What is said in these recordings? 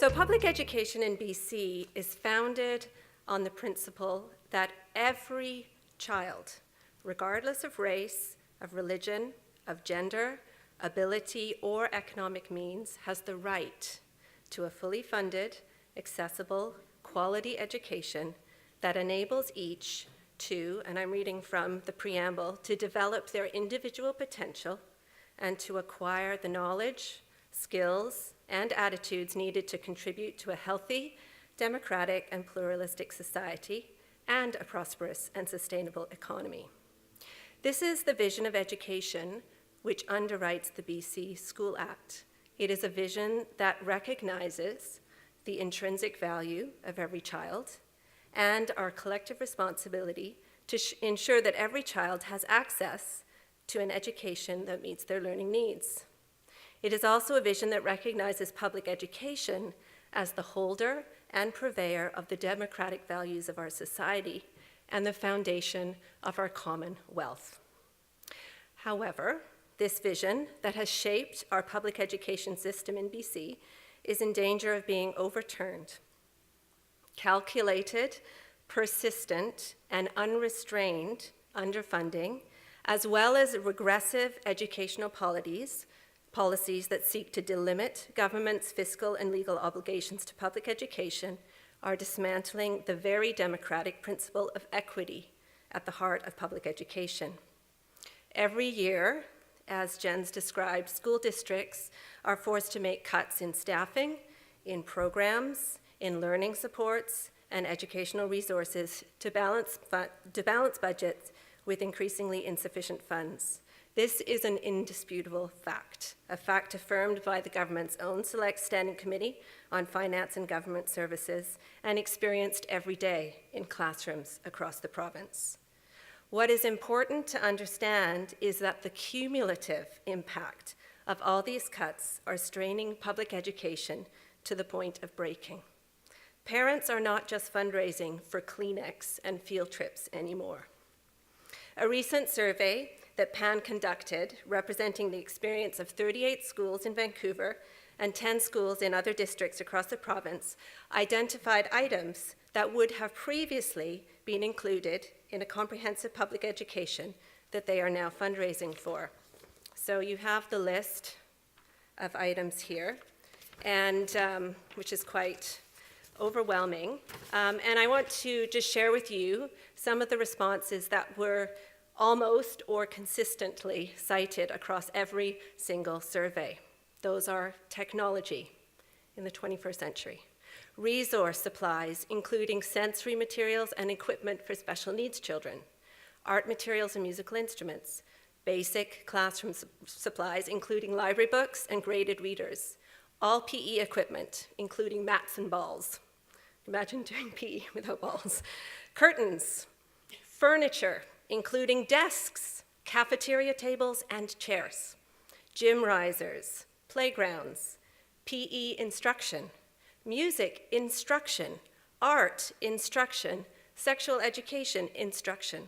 So public education in BC is founded on the principle that every child, regardless of race, of religion, of gender, ability, or economic means, has the right to a fully funded, accessible, quality education that enables each to, and I'm reading from the preamble, to develop their individual potential and to acquire the knowledge, skills, and attitudes needed to contribute to a healthy, democratic, and pluralistic society and a prosperous and sustainable economy. This is the vision of education which underwrites the BC School Act. It is a vision that recognizes the intrinsic value of every child and our collective responsibility to ensure that every child has access to an education that meets their learning needs. It is also a vision that recognizes public education as the holder and purveyor of the democratic values of our society and the foundation of our common wealth. However, this vision that has shaped our public education system in BC is in danger of being overturned. Calculated, persistent, and unrestrained underfunding, as well as regressive educational policies that seek to delimit government's fiscal and legal obligations to public education, are dismantling the very democratic principle of equity at the heart of public education. Every year, as Jen's described, school districts are forced to make cuts in staffing, in programs, in learning supports, and educational resources to balance budgets with increasingly insufficient funds. This is an indisputable fact, a fact affirmed by the government's own Select Standing Committee on Finance and Government Services and experienced every day in classrooms across the province. What is important to understand is that the cumulative impact of all these cuts are straining public education to the point of breaking. Parents are not just fundraising for Kleenex and field trips anymore. A recent survey that PAN conducted, representing the experience of 38 schools in Vancouver and 10 schools in other districts across the province, identified items that would have previously been included in a comprehensive public education that they are now fundraising for. So you have the list of items here, and which is quite overwhelming. And I want to just share with you some of the responses that were almost or consistently cited across every single survey. Those are technology in the 21st century, resource supplies, including sensory materials and equipment for special needs children, art materials and musical instruments, basic classroom supplies, including library books and graded readers, all PE equipment, including mats and balls. Imagine doing PE without balls. Curtains, furniture, including desks, cafeteria tables and chairs, gym risers, playgrounds, PE instruction, music instruction, art instruction, sexual education instruction.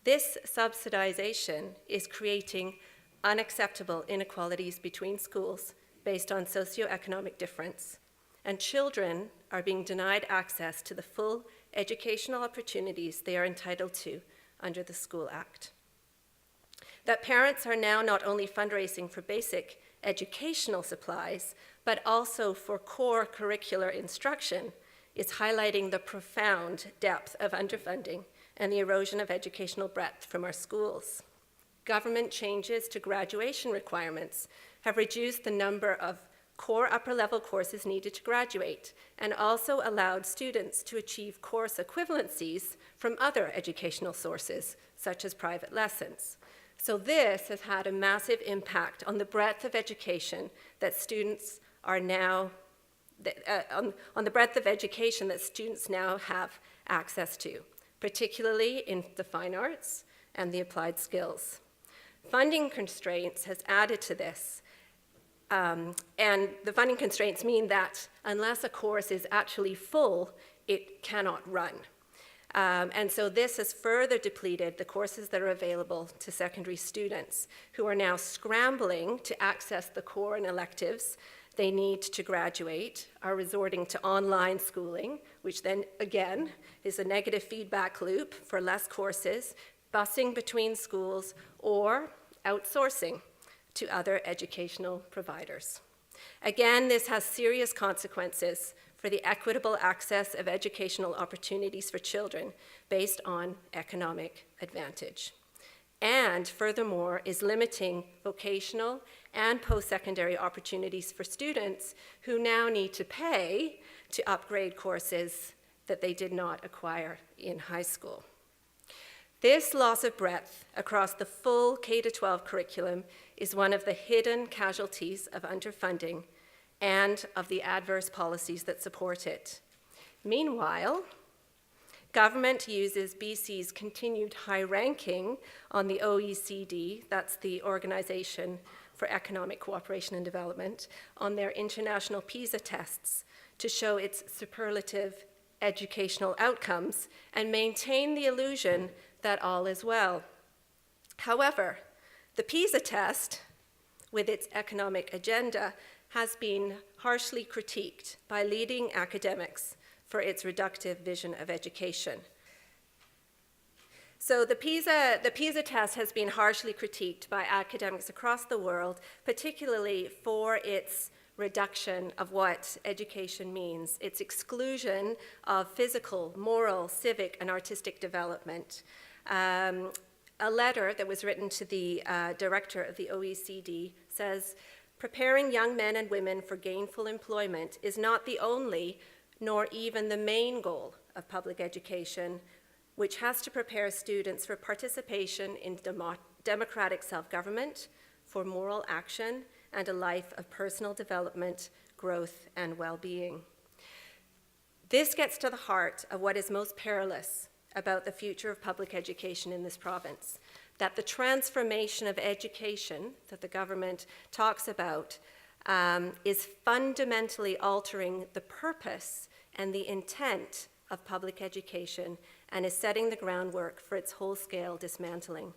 This subsidization is creating unacceptable inequalities between schools based on socioeconomic difference, and children are being denied access to the full educational opportunities they are entitled to under the School Act. That parents are now not only fundraising for basic educational supplies, but also for core curricular instruction is highlighting the profound depth of underfunding and the erosion of educational breadth from our schools. Government changes to graduation requirements have reduced the number of core upper-level courses needed to graduate, and also allowed students to achieve course equivalencies from other educational sources, such as private lessons. So this has had a massive impact on the breadth of education that students are now, on the breadth of education that students now have access to, particularly in the fine arts and the applied skills. Funding constraints has added to this. And the funding constraints mean that unless a course is actually full, it cannot run. And so this has further depleted the courses that are available to secondary students who are now scrambling to access the core and electives they need to graduate are resorting to online schooling, which then, again, is a negative feedback loop for less courses, busing between schools, or outsourcing to other educational providers. Again, this has serious consequences for the equitable access of educational opportunities for children based on economic advantage. And furthermore, is limiting vocational and post-secondary opportunities for students who now need to pay to upgrade courses that they did not acquire in high school. This loss of breadth across the full K-12 curriculum is one of the hidden casualties of underfunding and of the adverse policies that support it. Meanwhile, government uses BC's continued high ranking on the OECD, that's the Organization for Economic Cooperation and Development, on their international PISA tests to show its superlative educational outcomes and maintain the illusion that all is well. However, the PISA test, with its economic agenda, has been harshly critiqued by leading academics for its reductive vision of education. So the PISA test has been harshly critiqued by academics across the world, particularly for its reduction of what education means, its exclusion of physical, moral, civic, and artistic development. A letter that was written to the director of the OECD says, "Preparing young men and women for gainful employment is not the only nor even the main goal of public education, which has to prepare students for participation in democratic self-government, for moral action, and a life of personal development, growth, and well-being." This gets to the heart of what is most perilous about the future of public education in this province, that the transformation of education that the government talks about is fundamentally altering the purpose and the intent of public education and is setting the groundwork for its whole-scale dismantling.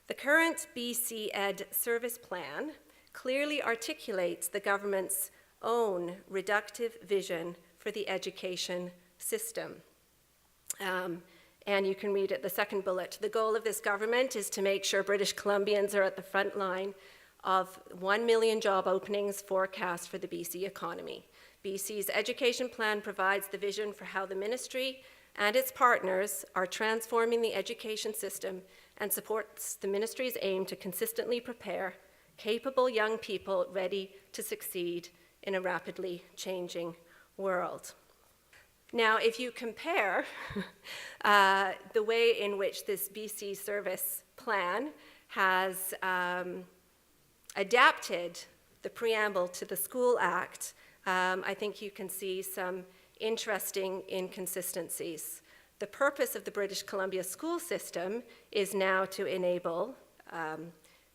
The current BC Ed Service Plan clearly articulates the government's own reductive vision for the education system. And you can read it, the second bullet. The goal of this government is to make sure British Columbians are at the front line of 1 million job openings forecast for the BC economy. BC's education plan provides the vision for how the ministry and its partners are transforming the education system and supports the ministry's aim to consistently prepare capable young people ready to succeed in a rapidly changing world. Now, if you compare the way in which this BC service plan has adapted the preamble to the School Act, I think you can see some interesting inconsistencies. The purpose of the British Columbia school system is now to enable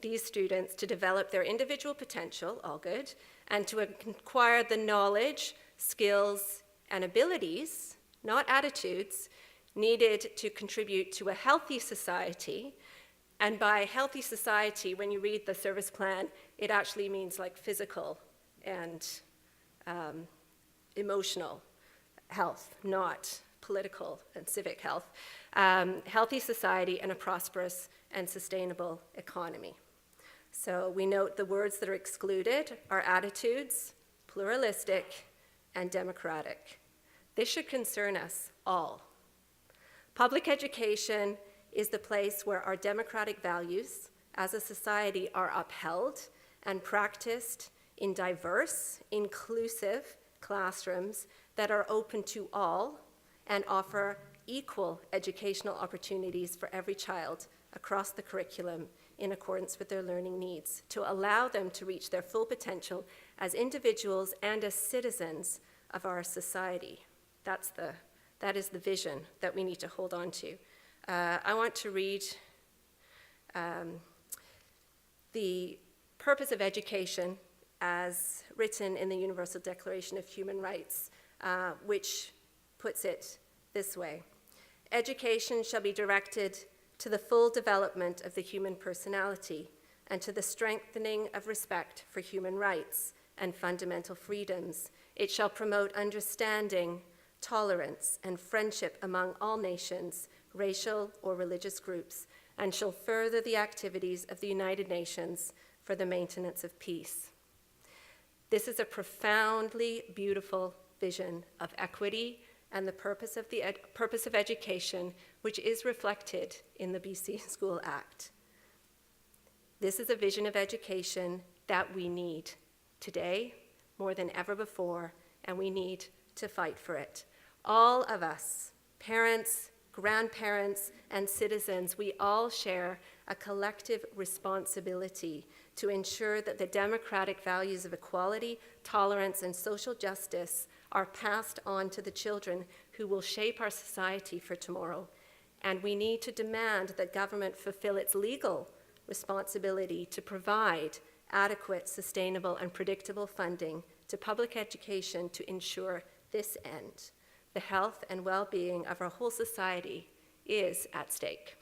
these students to develop their individual potential, all good, and to acquire the knowledge, skills, and abilities, not attitudes, needed to contribute to a healthy society. And by healthy society, when you read the service plan, it actually means like physical and emotional health, not political and civic health. Healthy society and a prosperous and sustainable economy. So we note the words that are excluded are attitudes, pluralistic, and democratic. This should concern us all. Public education is the place where our democratic values as a society are upheld and practiced in diverse, inclusive classrooms that are open to all and offer equal educational opportunities for every child across the curriculum in accordance with their learning needs, to allow them to reach their full potential as individuals and as citizens of our society. That is the vision that we need to hold on to. I want to read the purpose of education as written in the Universal Declaration of Human Rights, which puts it this way. Education shall be directed to the full development of the human personality and to the strengthening of respect for human rights, and fundamental freedoms. It shall promote understanding, tolerance, and friendship among all nations, racial or religious groups, and shall further the activities of the United Nations for the maintenance of peace. This is a profoundly beautiful vision of equity and the purpose of education, which is reflected in the BC School Act. This is a vision of education that we need today more than ever before, and we need to fight for it. All of us, parents, grandparents, and citizens, we all share a collective responsibility to ensure that the democratic values of equality, tolerance, and social justice are passed on to the children who will shape our society for tomorrow. And we need to demand that government fulfill its legal responsibility to provide adequate, sustainable, and predictable funding to public education to ensure this end. The health and well-being of our whole society is at stake.